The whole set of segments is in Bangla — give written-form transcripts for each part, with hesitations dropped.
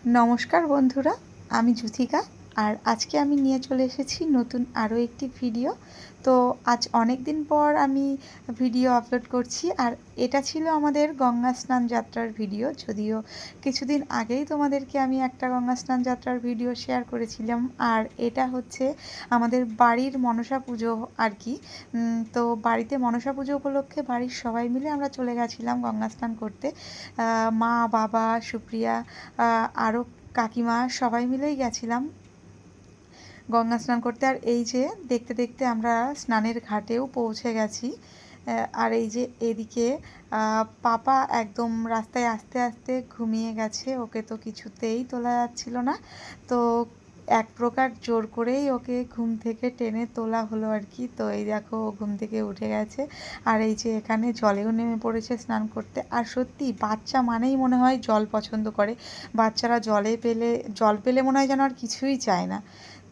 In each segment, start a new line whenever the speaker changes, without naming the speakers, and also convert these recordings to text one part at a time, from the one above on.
নমস্কার বন্ধুরা, আমি যুথিকা। আর আজকে আমি নিয়ে চলে এসেছি নতুন আরও একটি ভিডিও। তো আজ অনেক দিন পর আমি ভিডিও আপলোড করছি। আর এটা ছিল আমাদের গঙ্গা স্নান যাত্রার ভিডিও। যদিও কিছুদিন আগেই তোমাদেরকে আমি একটা গঙ্গা স্নান যাত্রার ভিডিও শেয়ার করেছিলাম। আর এটা হচ্ছে আমাদের বাড়ির মনসা পুজো আর কি। তো বাড়িতে মনসা পুজো উপলক্ষে বাড়ির সবাই মিলে আমরা চলে গেছিলাম গঙ্গা স্নান করতে। মা, বাবা, সুপ্রিয়া, আরও কাকিমা সবাই মিলেই গেছিলাম গঙ্গা স্নান করতে। আর এই যে দেখতে দেখতে আমরা স্নানের ঘাটেও পৌঁছে গেছি। আর এই যে এদিকে পাপা একদম রাস্তায় আস্তে আস্তে ঘুমিয়ে গেছে, ওকে তো কিছুতেই তোলা যাচ্ছিল না। তো এক প্রকার জোর করেই ওকে ঘুম থেকে টেনে তোলা হলো আর কি। তো এই দেখো ও ঘুম থেকে উঠে গেছে। আর এই যে এখানে জলেও নেমে পড়েছে স্নান করতে। আর সত্যি বাচ্চা মানেই মনে হয় জল পছন্দ করে। বাচ্চারা জল পেলে মনে হয় যেন আর কিছুই চায় না।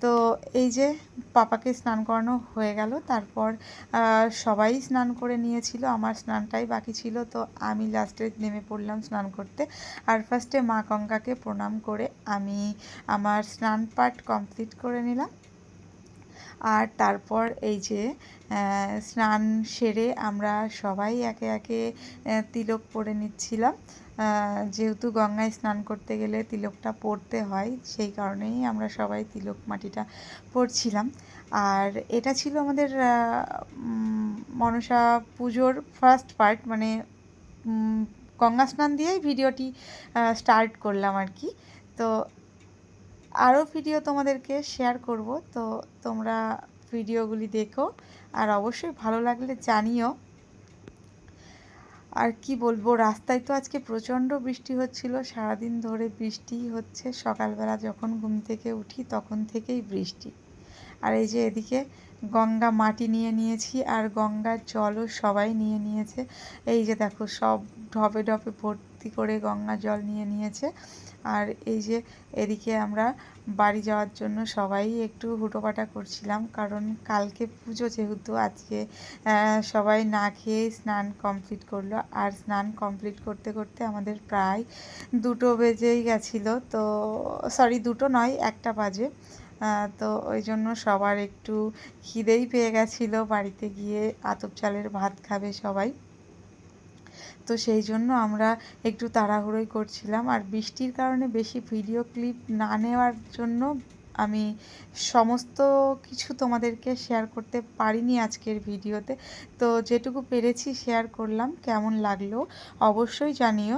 তো এই যে পাপাকে স্নান করানো হয়ে গেল। তারপর সবাই স্নান করে নিয়েছিল, আমার স্নানটাই বাকি ছিল। তো আমি লাস্টে নেমে পড়লাম স্নান করতে। আর ফার্স্টে মা গঙ্গাকে প্রণাম করে আমি আমার স্নান পার্ট কমপ্লিট করে নিলাম। আর তারপর এই যে স্নান সেরে আমরা সবাই একে একে তিলক পরে নিচ্ছিলাম। যেহেতু গঙ্গায় স্নান করতে গেলে তিলকটা পরতে হয়, সেই কারণেই আমরা সবাই তিলক মাটিটা পরছিলাম। আর এটা ছিল আমাদের মনসা পুজোর ফার্স্ট পার্ট, মানে গঙ্গা স্নান দিয়েই ভিডিওটি স্টার্ট করলাম আর কি। তো আরও ভিডিও তোমাদেরকে শেয়ার করব, তো তোমরা ভিডিওগুলি দেখো। আর অবশ্যই ভালো লাগলে জানিও। আর কি বলবো, রাস্তায় তো আজকে প্রচণ্ড বৃষ্টি হচ্ছিল, সারাদিন ধরে বৃষ্টিই হচ্ছে। সকালবেলা যখন ঘুম থেকে উঠি তখন থেকেই বৃষ্টি। আর এই যে এদিকে গঙ্গা মাটি নিয়ে নিয়েছি, আর গঙ্গার জলও সবাই নিয়ে নিয়েছে। এই যে দেখো সব ঢপে ঢপে ভর্তি করে গঙ্গা জল নিয়ে নিয়েছে। আর এই যে এদিকে আমরা বাড়ি যাওয়ার জন্য সবাই একটু হুটোপাটা করছিলাম, কারণ কালকে পুজো যেহেতু আজকে সবাই না খেয়েই স্নান কমপ্লিট করলো। আর স্নান কমপ্লিট করতে করতে আমাদের প্রায় 2টো বেজেই গেছিলো। তো সরি, 2টো নয়, 1টা বাজে। তো ওই জন্য সবার একটু খিদেই পেয়ে গেছিলো, বাড়িতে গিয়ে আতপ চালের ভাত খাবে সবাই। তো সেই জন্য আমরা একটু তাড়াহুড়োই করছিলাম। আর বৃষ্টির কারণে বেশি ভিডিও ক্লিপ না নেওয়ার জন্য আমি সমস্ত কিছু তোমাদেরকে শেয়ার করতে পারিনি আজকের ভিডিওতে। তো যেটুকু পেরেছি শেয়ার করলাম। কেমন লাগলো অবশ্যই জানিও।